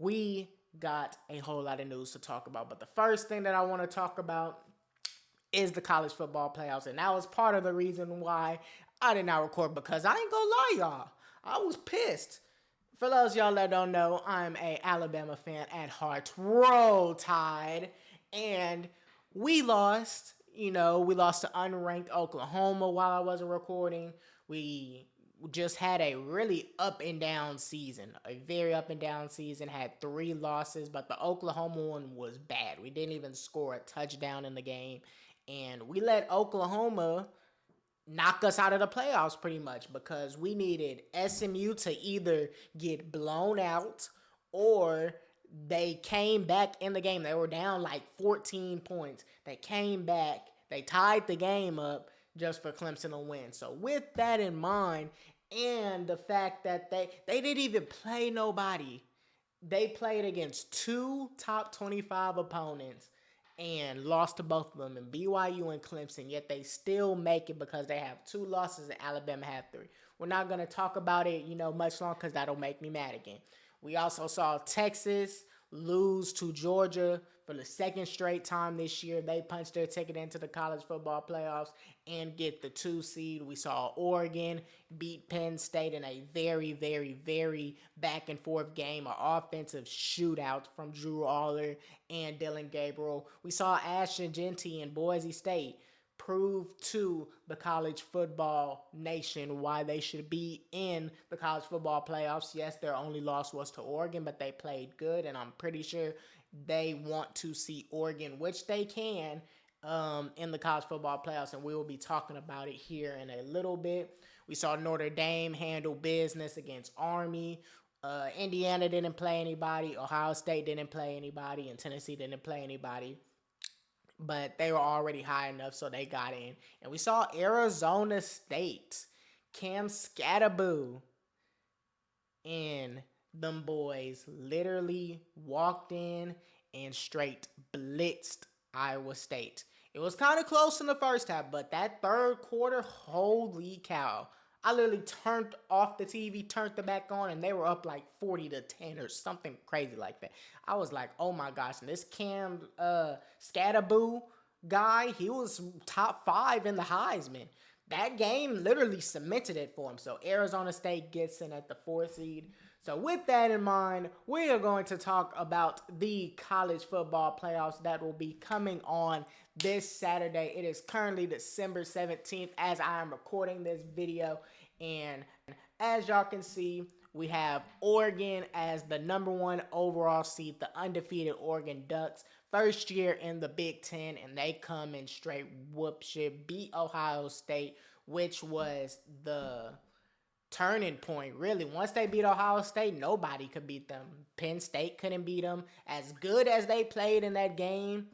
we got a whole lot of news to talk about. But the first thing that I want to talk about is the college football playoffs. And that was part of the reason why I did not record, because I ain't gonna lie, y'all. I was pissed. For those of y'all that don't know, I'm a Alabama fan at heart. Roll Tide. And we lost. We lost to unranked Oklahoma while I wasn't recording. We just had a really up and down season, a very up and down season. Had 3 losses, but the Oklahoma one was bad. We didn't even score a touchdown in the game, and we let Oklahoma knock us out of the playoffs pretty much, because we needed SMU to either get blown out or they came back in the game. They were down like 14 points. They came back. They tied the game up just for Clemson to win. So with that in mind, and the fact that they didn't even play nobody. They played against 2 top 25 opponents and lost to both of them, in BYU and Clemson, yet they still make it because they have 2 losses and Alabama have 3. We're not going to talk about it, much longer, because that'll make me mad again. We also saw Texas lose to Georgia for the second straight time this year. They punched their ticket into the college football playoffs and get the 2 seed. We saw Oregon beat Penn State in a very, very, very back and forth game, an offensive shootout from Drew Aller and Dylan Gabriel. We saw Ashton Genty and Boise State prove to the college football nation why they should be in the college football playoffs. Yes, their only loss was to Oregon, but they played good, and I'm pretty sure they want to see Oregon, which they can, in the college football playoffs, and we will be talking about it here in a little bit. We saw Notre Dame handle business against Army. Indiana didn't play anybody. Ohio State didn't play anybody, and Tennessee didn't play anybody. But they were already high enough, so they got in. And we saw Arizona State, Cam Scatterboo, and them boys literally walked in and straight blitzed Iowa State. It was kind of close in the first half, but that third quarter, holy cow. I literally turned off the TV, turned it back on, and they were up like 40-10 or something crazy like that. I was like, oh my gosh. And this Cam Scatterboo guy, he was top 5 in the Heisman. That game literally cemented it for him. So Arizona State gets in at the 4th seed. So with that in mind, we are going to talk about the college football playoffs that will be coming on this Saturday. It is currently December 17th as I am recording this video. And as y'all can see, we have Oregon as the number 1 overall seed, the undefeated Oregon Ducks. First year in the Big Ten, and they come in straight whoop shit, beat Ohio State, which was the turning point, really. Once they beat Ohio State, nobody could beat them. Penn State couldn't beat them. As good as they played in that game,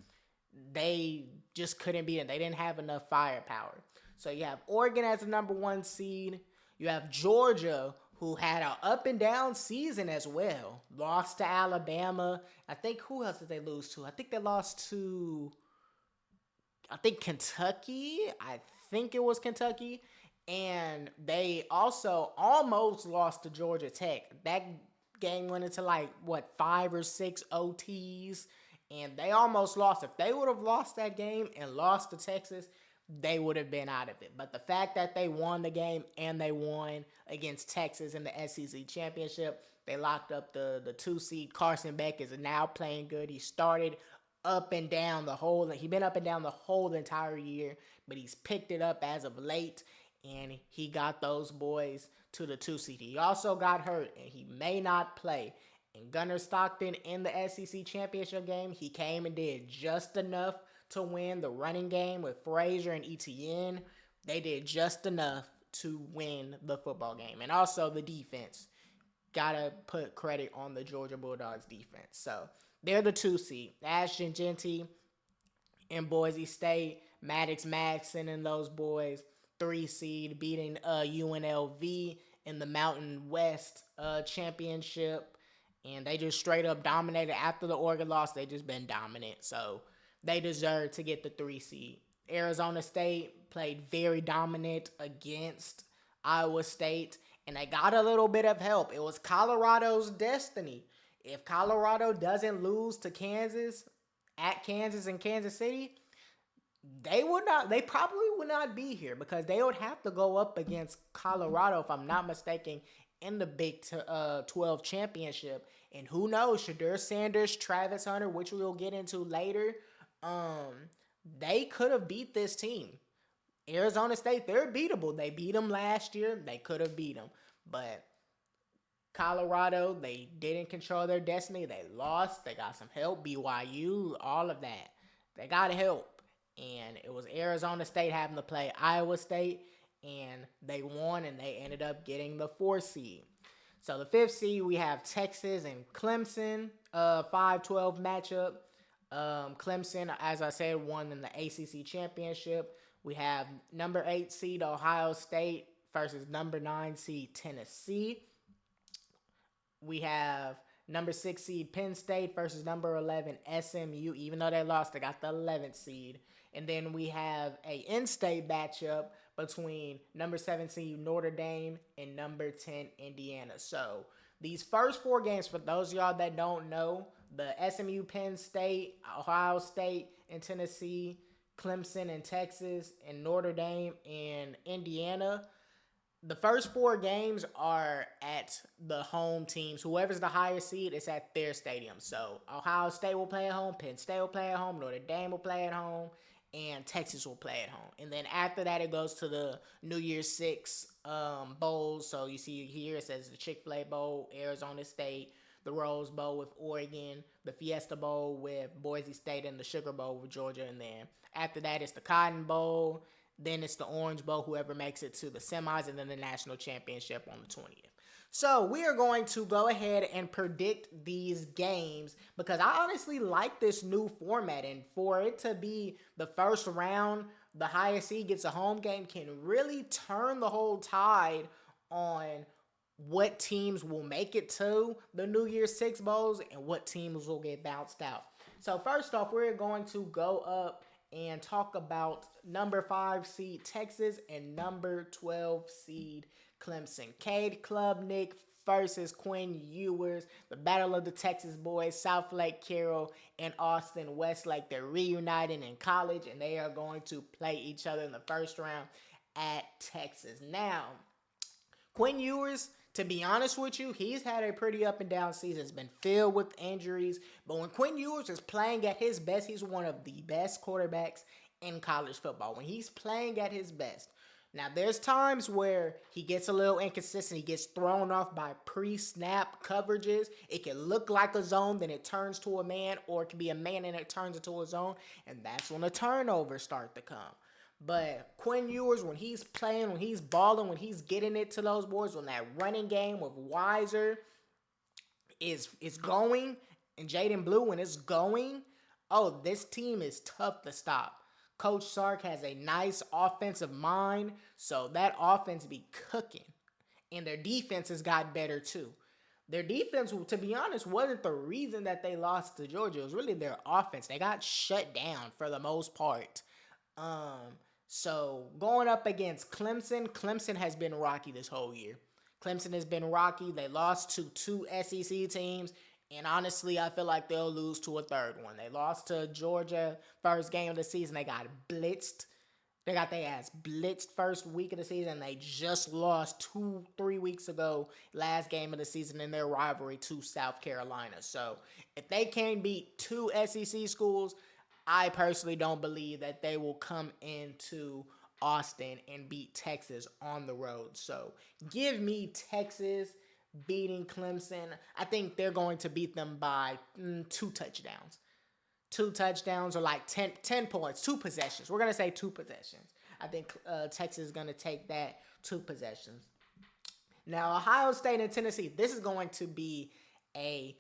they just couldn't beat them. They didn't have enough firepower. So you have Oregon as the number 1 seed. You have Georgia, who had an up and down season as well. Lost to Alabama. I think, who else did they lose to? I think they lost to, Kentucky. I think it was Kentucky. And they also almost lost to Georgia Tech. That game went into 5 or 6 OTs. And they almost lost. If they would have lost that game and lost to Texas, they would have been out of it. But the fact that they won the game and they won against Texas in the SEC championship, they locked up the 2 seed. Carson Beck is now playing good. He started up and down he's been up and down the whole entire year, but he's picked it up as of late, and he got those boys to the 2 seed. He also got hurt, and he may not play. And Gunnar Stockton in the SEC championship game, he came and did just enough to win the running game with Frazier and Etienne. They did just enough to win the football game. And also the defense. Gotta put credit on the Georgia Bulldogs defense. So they're the 2 seed. Ashton Genty in Boise State, Maddox Madsen and those boys, 3 seed, beating UNLV in the Mountain West championship. And they just straight up dominated. After the Oregon loss, they just been dominant. So they deserve to get the 3 seed. Arizona State played very dominant against Iowa State, and they got a little bit of help. It was Colorado's destiny. If Colorado doesn't lose to Kansas at Kansas and Kansas City, they probably would not be here because they would have to go up against Colorado, if I'm not mistaken, in the Big 12 championship. And who knows, Shadur Sanders, Travis Hunter, which we'll get into later, um, they could have beat this team. Arizona State, they're beatable. They beat them last year. They could have beat them. But Colorado, they didn't control their destiny. They lost. They got some help. BYU, all of that. They got help. And it was Arizona State having to play Iowa State. And they won, and they ended up getting the 4th seed. So the 5th seed, we have Texas and Clemson, 5-12 matchup. Clemson, as I said, won in the ACC championship. We have number 8 seed Ohio State versus number 9 seed Tennessee. We have number 6 seed Penn State versus number 11 SMU. Even though they lost, they got the 11th seed. And then we have a in-state matchup between number 7 seed Notre Dame and number 10 Indiana. So these first 4 games, for those of y'all that don't know, the SMU, Penn State, Ohio State, and Tennessee, Clemson and Texas, and Notre Dame and Indiana, the first 4 games are at the home teams. Whoever's the higher seed is at their stadium. So Ohio State will play at home, Penn State will play at home, Notre Dame will play at home, and Texas will play at home. And then after that, it goes to the New Year's 6 bowls. So you see here it says the Chick-fil-A Bowl, Arizona State, the Rose Bowl with Oregon, the Fiesta Bowl with Boise State, and the Sugar Bowl with Georgia. And then after that, it's the Cotton Bowl. Then it's the Orange Bowl, whoever makes it to the semis, and then the national championship on the 20th. So we are going to go ahead and predict these games because I honestly like this new format. And for it to be the first round, the highest seed gets a home game can really turn the whole tide on what teams will make it to the New Year's 6 Bowls and what teams will get bounced out. So first off, we're going to go up and talk about number 5 seed Texas and number 12 seed Clemson. Cade Klubnik versus Quinn Ewers. The battle of the Texas boys, South Lake Carroll and Austin Westlake. They're reuniting in college, and they are going to play each other in the first round at Texas. Now, Quinn Ewers, to be honest with you, he's had a pretty up and down season. It's been filled with injuries. But when Quinn Ewers is playing at his best, he's one of the best quarterbacks in college football. When he's playing at his best. Now, there's times where he gets a little inconsistent. He gets thrown off by pre-snap coverages. It can look like a zone, then it turns to a man, or it can be a man and it turns into a zone. And that's when the turnovers start to come. But Quinn Ewers, when he's playing, when he's balling, when he's getting it to those boys, when that running game with Weiser is going, and Jaden Blue, when it's going, oh, this team is tough to stop. Coach Sark has a nice offensive mind, so that offense be cooking. And their defense has got better too. Their defense, to be honest, wasn't the reason that they lost to Georgia. It was really their offense. They got shut down for the most part. So going up against Clemson, Clemson has been rocky this whole year. Clemson has been rocky. They lost to 2 SEC teams. And honestly, I feel like they'll lose to a third one. They lost to Georgia first game of the season. They got blitzed. They got their ass blitzed first week of the season. They just lost 2-3 weeks ago, last game of the season in their rivalry to South Carolina. So if they can't beat 2 SEC schools, I personally don't believe that they will come into Austin and beat Texas on the road. So give me Texas beating Clemson. I think they're going to beat them by 2 touchdowns. 2 touchdowns or like 10 points, 2 possessions. We're going to say 2 possessions. I think Texas is going to take that 2 possessions. Now, Ohio State and Tennessee, this is going to be a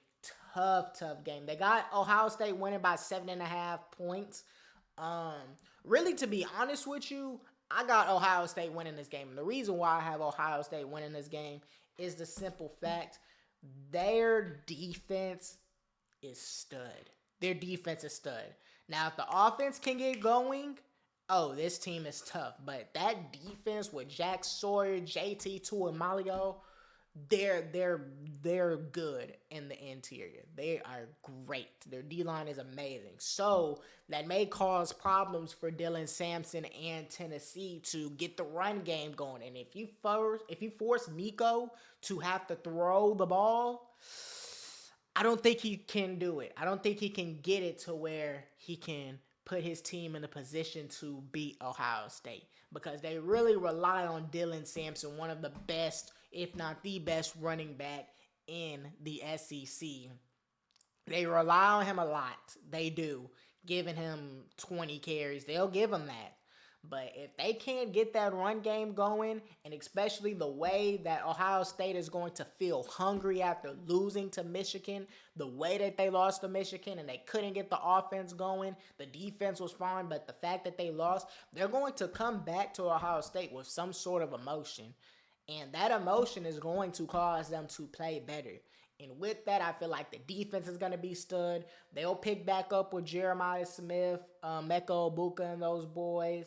tough game. They got Ohio State winning by 7.5 points. Really, to be honest with you, I got Ohio State winning this game. And the reason why I have Ohio State winning this game is the simple fact their defense is stud. Their defense is stud. Now, if the offense can get going, oh, this team is tough. But that defense with Jack Sawyer, JT Tuimalio, they're they're good in the interior. They are great. Their D line is amazing. So that may cause problems for Dylan Sampson and Tennessee to get the run game going. And if you force Nico to have to throw the ball, I don't think he can do it. I don't think he can get it to where he can put his team in a position to beat Ohio State because they really rely on Dylan Sampson, one of the best, if not the best, running back in the SEC. They rely on him a lot. They do. Giving him 20 carries. They'll give him that. But if they can't get that run game going, and especially the way that Ohio State is going to feel hungry after losing to Michigan, the way that they lost to Michigan and they couldn't get the offense going, the defense was fine, but the fact that they lost, they're going to come back to Ohio State with some sort of emotion. And that emotion is going to cause them to play better. And with that, I feel like the defense is going to be stood. They'll pick back up with Jeremiah Smith, Mecca Obuka, and those boys.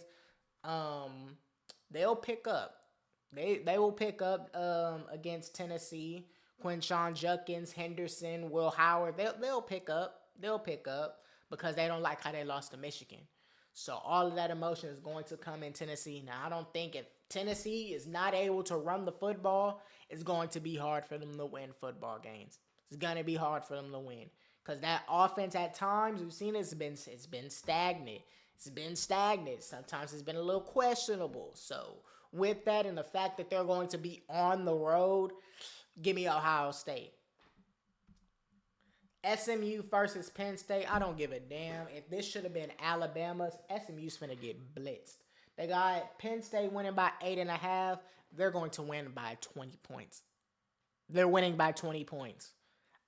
They'll pick up. They will pick up against Tennessee. Quinshon Judkins, Henderson, Will Howard. They'll pick up. They'll pick up because they don't like how they lost to Michigan. So all of that emotion is going to come in Tennessee. Now, I don't think if Tennessee is not able to run the football, it's going to be hard for them to win football games. It's going to be hard for them to win. Because that offense at times, we've seen it's been stagnant. It's been stagnant. Sometimes it's been a little questionable. So with that and the fact that they're going to be on the road, give me Ohio State. SMU versus Penn State, I don't give a damn. If this should have been Alabama's, SMU's finna get blitzed. They got Penn State winning by 8.5. They're going to win by 20 points. They're winning by 20 points.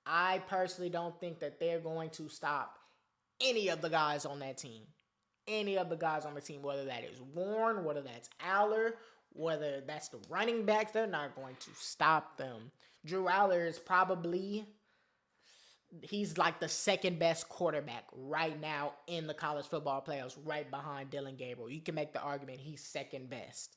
I personally don't think that they're going to stop any of the guys on that team. Any of the guys on the team, whether that is Warren, whether that's Aller, whether that's the running backs, they're not going to stop them. Drew Aller is probably, he's like the second best quarterback right now in the college football playoffs, right behind Dylan Gabriel. You can make the argument he's second best.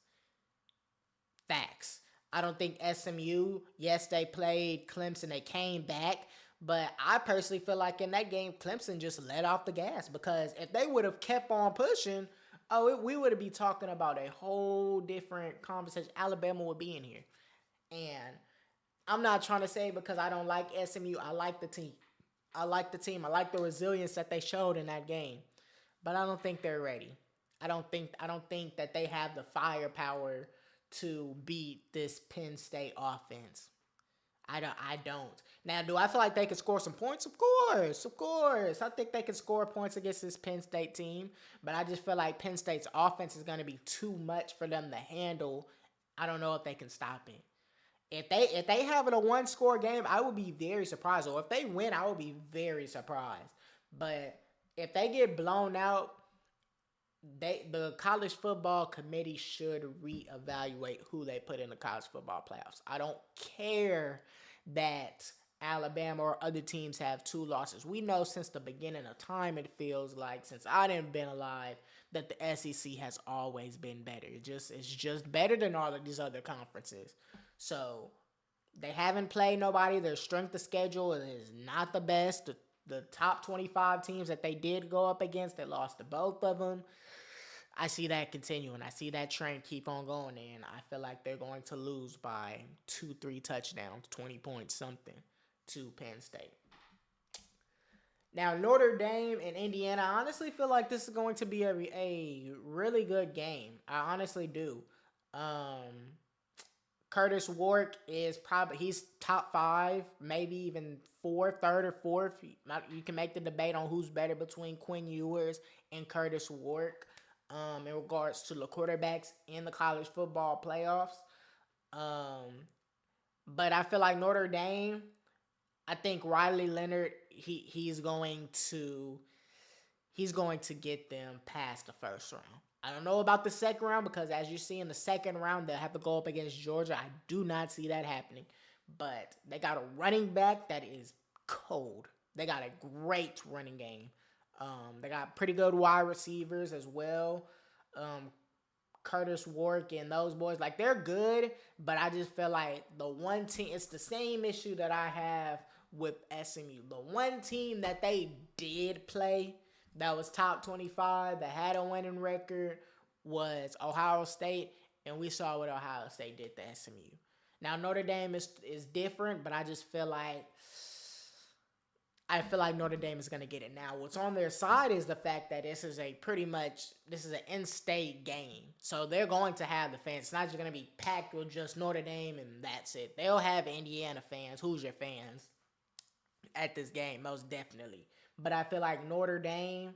Facts. I don't think SMU, yes, they played Clemson, they came back, but I personally feel like in that game, Clemson just let off the gas because if they would have kept on pushing, we would be talking about a whole different conversation. Alabama would be in here. And I'm not trying to say because I don't like SMU. I like the team. I like the resilience that they showed in that game. But I don't think they're ready. I don't think that they have the firepower to beat this Penn State offense. I don't. Now, do I feel like they can score some points? Of course. I think they can score points against this Penn State team, but I just feel like Penn State's offense is going to be too much for them to handle. I don't know if they can stop it. If they have it a one-score game, I would be very surprised. Or if they win, I would be very surprised. But if they get blown out, the college football committee should reevaluate who they put in the college football playoffs. I don't care that Alabama or other teams have 2 losses. We know since the beginning of time, it feels like, since I didn't been alive, that the SEC has always been better. It's just better than all of these other conferences. So they haven't played nobody. Their strength of schedule is not the best. The top 25 teams that they did go up against, they lost to both of them. I see that continuing. I see that trend keep on going, and I feel like they're going to lose by 2-3 touchdowns, 20 points, something, to Penn State. Now, Notre Dame and Indiana, I honestly feel like this is going to be a really good game. I honestly do. Curtis Warwick is he's top 5, maybe even 3rd or 4th. You can make the debate on who's better between Quinn Ewers and Curtis Warwick in regards to the quarterbacks in the college football playoffs. But I feel like Notre Dame, I think Riley Leonard, he's going to get them past the first round. I don't know about the second round because as you see in the second round, they'll have to go up against Georgia. I do not see that happening. But they got a running back that is cold. They got a great running game. They got pretty good wide receivers as well. Curtis Warwick and those boys. Like, they're good, but I just feel like the one team, it's the same issue that I have with SMU. The one team that they did play that was top 25, that had a winning record, was Ohio State, and we saw what Ohio State did to SMU. Now, Notre Dame is different, but I feel like Notre Dame is going to get it. Now, what's on their side is the fact that this is an in-state game. So they're going to have the fans. It's not just going to be packed with just Notre Dame and that's it. They'll have Indiana fans, Hoosier fans at this game, most definitely. But I feel like Notre Dame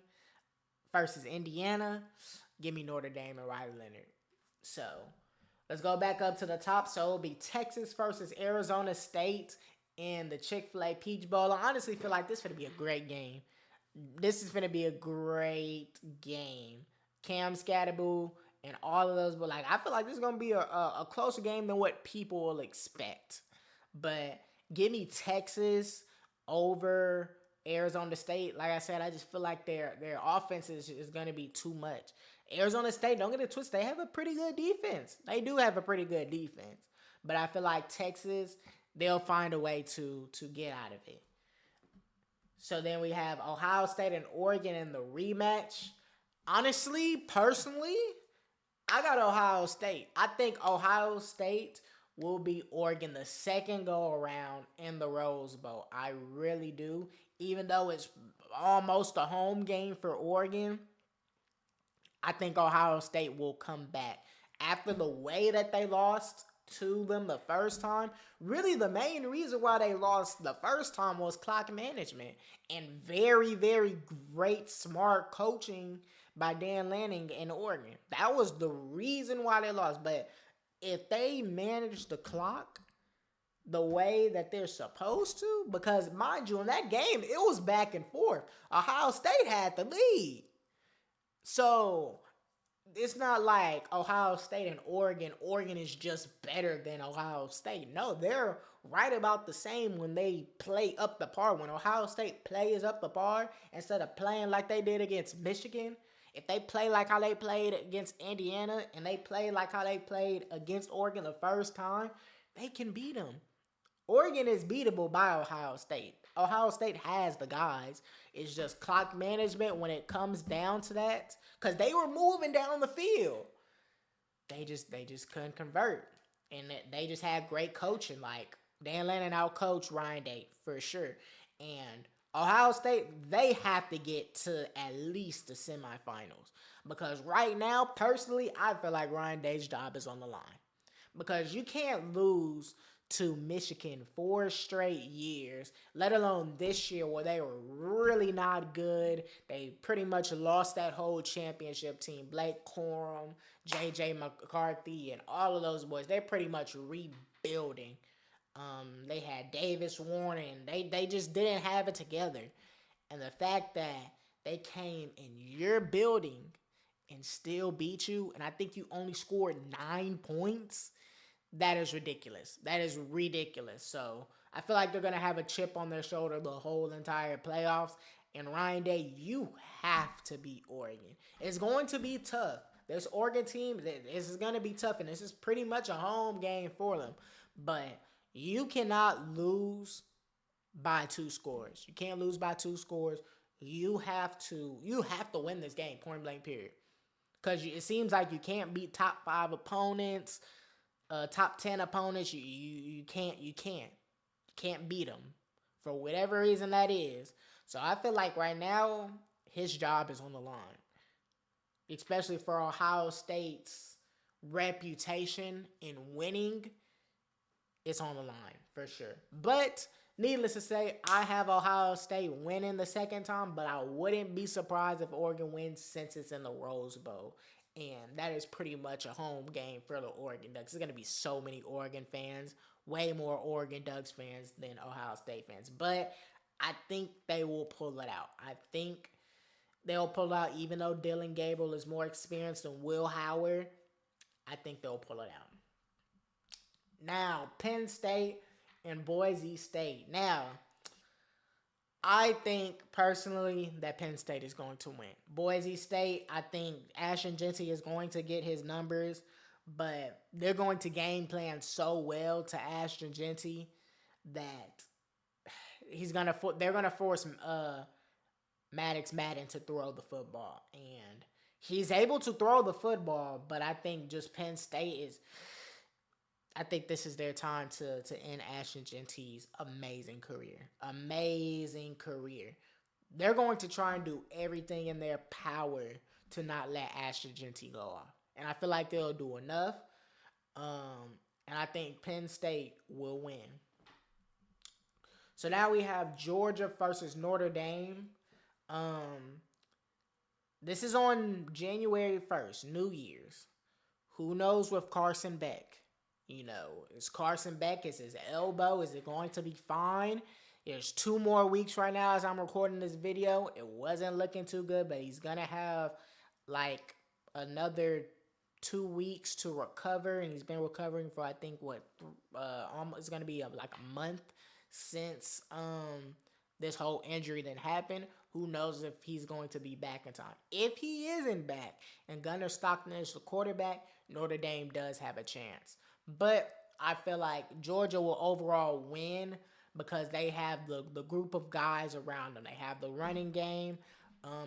versus Indiana, give me Notre Dame and Riley Leonard. So let's go back up to the top. So it'll be Texas versus Arizona State in the Chick-fil-A Peach Bowl. I honestly feel like this is going to be a great game. This is going to be a great game. Cam Scatterboo and all of those. But I feel like this is going to be a closer game than what people will expect. But give me Texas over Arizona State. Like I said, I just feel like their offense is going to be too much. Arizona State, don't get it twisted, they have a pretty good defense. They do have a pretty good defense. But I feel like Texas, they'll find a way to get out of it. So then we have Ohio State and Oregon in the rematch. Honestly, personally, I got Ohio State. I think Ohio State will beat Oregon the second go around in the Rose Bowl. I really do. Even though it's almost a home game for Oregon, I think Ohio State will come back. After the way that they lost to them the first time, really the main reason why they lost the first time was clock management and very, very great, smart coaching by Dan Lanning in Oregon. That was the reason why they lost. But if they manage the clock the way that they're supposed to, because mind you, in that game, it was back and forth. Ohio State had the lead. So it's not like Ohio State and Oregon is just better than Ohio State. No, they're right about the same when they play up the par. When Ohio State plays up the par, instead of playing like they did against Michigan, if they play like how they played against Indiana and they play like how they played against Oregon the first time, they can beat them. Oregon is beatable by Ohio State. Ohio State has the guys. It's just clock management when it comes down to that. Because they were moving down the field. They just couldn't convert. And they just had great coaching. Like, Dan Lanning out-coached Ryan Day, for sure. And Ohio State, they have to get to at least the semifinals. Because right now, personally, I feel like Ryan Day's job is on the line. Because you can't lose to Michigan 4 straight years, let alone this year where they were really not good. They pretty much lost that whole championship team. Blake Corum, J.J. McCarthy, and all of those boys. They're pretty much rebuilding. They had Davis Warner, and they just didn't have it together. And the fact that they came in your building and still beat you, and I think you only scored 9 points, that is ridiculous. That is ridiculous. So I feel like they're going to have a chip on their shoulder the whole entire playoffs. And Ryan Day, you have to beat Oregon. It's going to be tough. This Oregon team, this is going to be tough. And this is pretty much a home game for them. But you cannot lose by 2 scores. You can't lose by 2 scores. You have to win this game, point blank period. Because it seems like you can't beat top 5 opponents. Top 10 opponents, you can't beat them for whatever reason that is. So I feel like right now his job is on the line, especially for Ohio State's reputation in winning. It's on the line for sure. But needless to say, I have Ohio State winning the second time, but I wouldn't be surprised if Oregon wins since it's in the Rose Bowl. And that is pretty much a home game for the Oregon Ducks. There's going to be so many Oregon fans, way more Oregon Ducks fans than Ohio State fans. But I think they will pull it out. I think they'll pull it out, even though Dylan Gabriel is more experienced than Will Howard. I think they'll pull it out. Now, Penn State and Boise State. Now, I think personally that Penn State is going to win. Boise State, I think Ashton Genty is going to get his numbers, but they're going to game plan so well to Ashton Genty that they're gonna force Maddox Madden to throw the football, and he's able to throw the football, but I think just Penn State is. I think this is their time to end Ashton Genty's amazing career. Amazing career. They're going to try and do everything in their power to not let Ashton Genty go off. And I feel like they'll do enough. And I think Penn State will win. So now we have Georgia versus Notre Dame. Um, this is on January 1st, New Year's. Who knows with Carson Beck? Is Carson Beck, is his elbow, is it going to be fine? There's 2 more weeks right now as I'm recording this video. It wasn't looking too good, but he's going to have like another 2 weeks to recover, and he's been recovering for I think almost it's going to be like a month since this whole injury that happened. Who knows if he's going to be back in time? If he isn't back and Gunnar Stockton is the quarterback, Notre Dame does have a chance. But I feel like Georgia will overall win because they have the group of guys around them. They have the running game.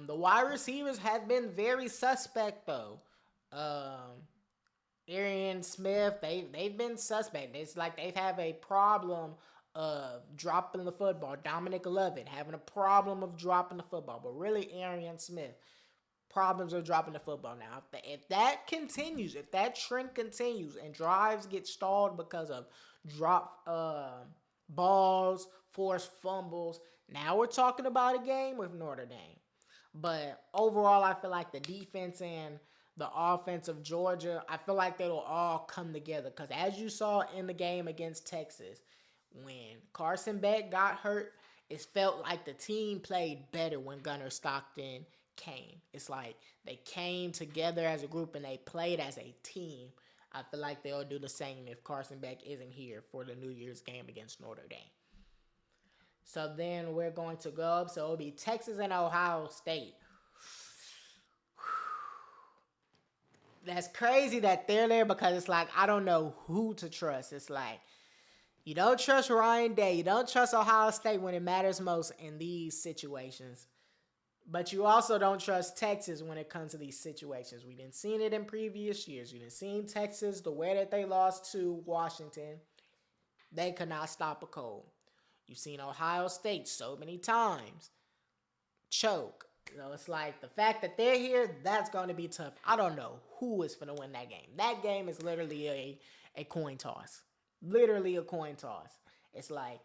The wide receivers have been very suspect though. Arian Smith, they've been suspect. It's like they have a problem of dropping the football. Dominic Lovett having a problem of dropping the football. But really, Arian Smith, problems of dropping the football now. If that continues, if that trend continues and drives get stalled because of drop balls, forced fumbles, now we're talking about a game with Notre Dame. But overall, I feel like the defense and the offense of Georgia, I feel like they'll all come together. Because as you saw in the game against Texas, when Carson Beck got hurt, it felt like the team played better when Gunnar Stockton came. It's like they came together as a group and they played as a team. I feel like they'll do the same if Carson Beck isn't here for the New Year's game against Notre Dame. So then we're going to go up. So it'll be Texas and Ohio State. That's crazy that they're there because it's like I don't know who to trust. It's like you don't trust Ryan Day. You don't trust Ohio State when it matters most in these situations. But you also don't trust Texas when it comes to these situations. We didn't see it in previous years. You didn't see Texas, the way that they lost to Washington. They could not stop a cold. You've seen Ohio State so many times choke. It's like the fact that they're here, that's going to be tough. I don't know who is going to win that game. That game is literally a coin toss. Literally a coin toss. It's like,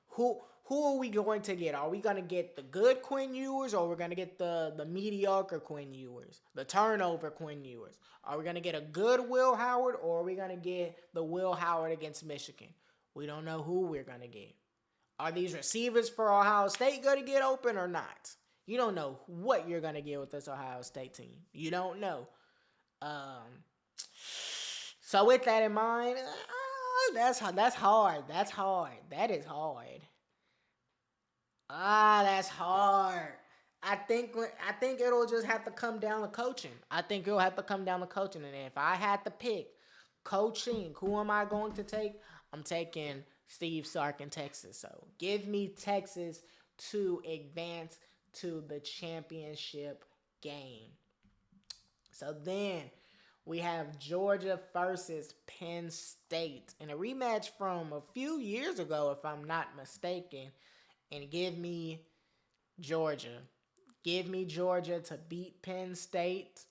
who are we going to get? Are we going to get the good Quinn Ewers or we're going to get the mediocre Quinn Ewers? The turnover Quinn Ewers? Are we going to get a good Will Howard or are we going to get the Will Howard against Michigan? We don't know who we're going to get. Are these receivers for Ohio State going to get open or not? You don't know what you're going to get with this Ohio State team. You don't know. So with that in mind, that's hard. That's hard. That is hard. That's hard. I think it'll just have to come down to coaching. And if I had to pick coaching, who am I going to take? I'm taking Steve Sark in Texas. So give me Texas to advance to the championship game. So then we have Georgia versus Penn State in a rematch from a few years ago, if I'm not mistaken. And give me Georgia. Give me Georgia to beat Penn State.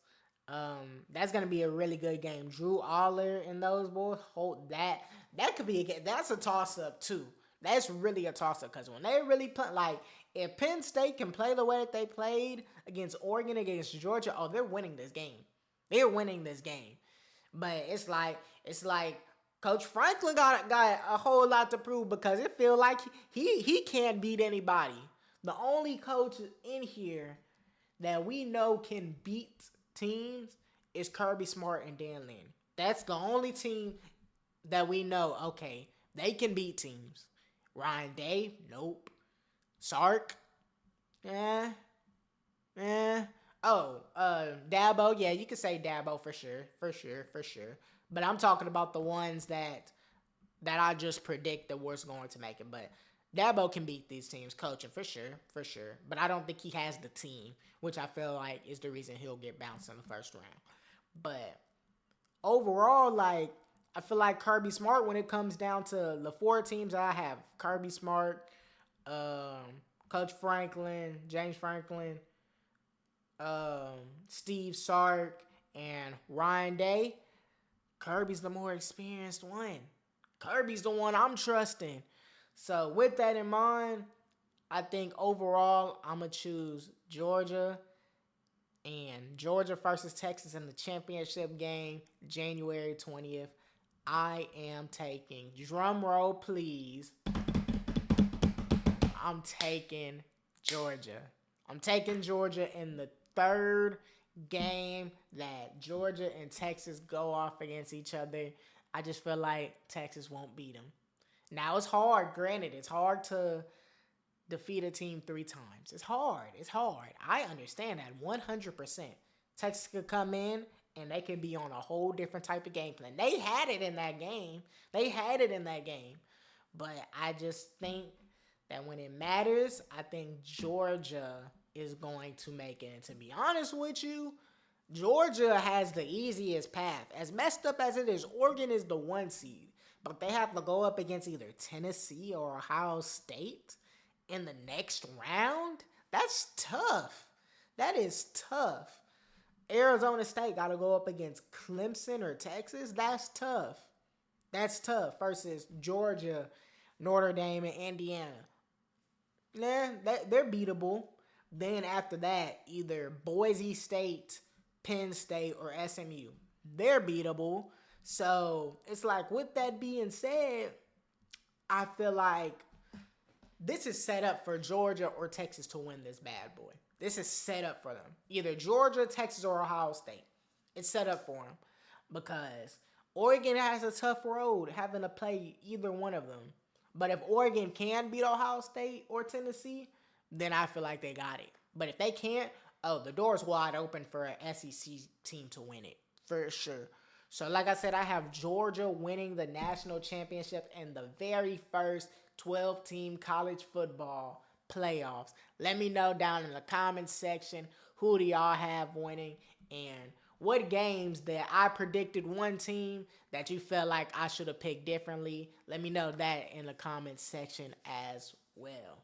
That's gonna be a really good game. Drew Aller and those boys hold that. That could be a game. That's a toss up too. That's really a toss up because when they really put if Penn State can play the way that they played against Oregon, against Georgia, they're winning this game. They're winning this game. But it's like Coach Franklin got a whole lot to prove because it feels like he can't beat anybody. The only coach in here that we know can beat teams is Kirby Smart and Dan Lin. That's the only team that we know, okay, they can beat teams. Ryan Day, nope. Sark, Yeah, yeah. Oh, Dabo. Yeah, you could say Dabo for sure, for sure, for sure. But I'm talking about the ones that I just predict the worst going to make it. But Dabo can beat these teams coaching for sure, for sure. But I don't think he has the team, which I feel like is the reason he'll get bounced in the first round. But overall, like I feel like Kirby Smart when it comes down to the four teams I have Kirby Smart, Coach Franklin, James Franklin, Steve Sark, and Ryan Day. Kirby's the more experienced one. Kirby's the one I'm trusting. So with that in mind, I think overall I'm gonna choose Georgia and Georgia versus Texas in the championship game, January 20th. I am taking, drum roll please, I'm taking Georgia. I'm taking Georgia in the third game that Georgia and Texas go off against each other. I just feel like Texas won't beat them. Now it's hard, granted, it's hard to defeat a team three times. It's hard. It's hard. I understand that 100%. Texas could come in and they could be on a whole different type of game plan. They had it in that game. They had it in that game. But I just think that when it matters, I think Georgia is going to make it. And to be honest with you, Georgia has the easiest path. As messed up as it is, Oregon is the one seed. But they have to go up against either Tennessee or Ohio State in the next round. That's tough. That is tough. Arizona State got to go up against Clemson or Texas. That's tough. That's tough versus Georgia, Notre Dame, and Indiana. Nah, they're beatable. Then after that, either Boise State, Penn State, or SMU. They're beatable. So it's like, with that being said, I feel like this is set up for Georgia or Texas to win this bad boy. This is set up for them. Either Georgia, Texas, or Ohio State. It's set up for them because Oregon has a tough road having to play either one of them. But if Oregon can beat Ohio State or Tennessee, then I feel like they got it. But if they can't, oh, the door's wide open for an SEC team to win it for sure. So like I said, I have Georgia winning the national championship in the very first 12-team college football playoffs. Let me know down in the comments section who do y'all have winning and what games that I predicted one team that you felt like I should have picked differently. Let me know that in the comments section as well.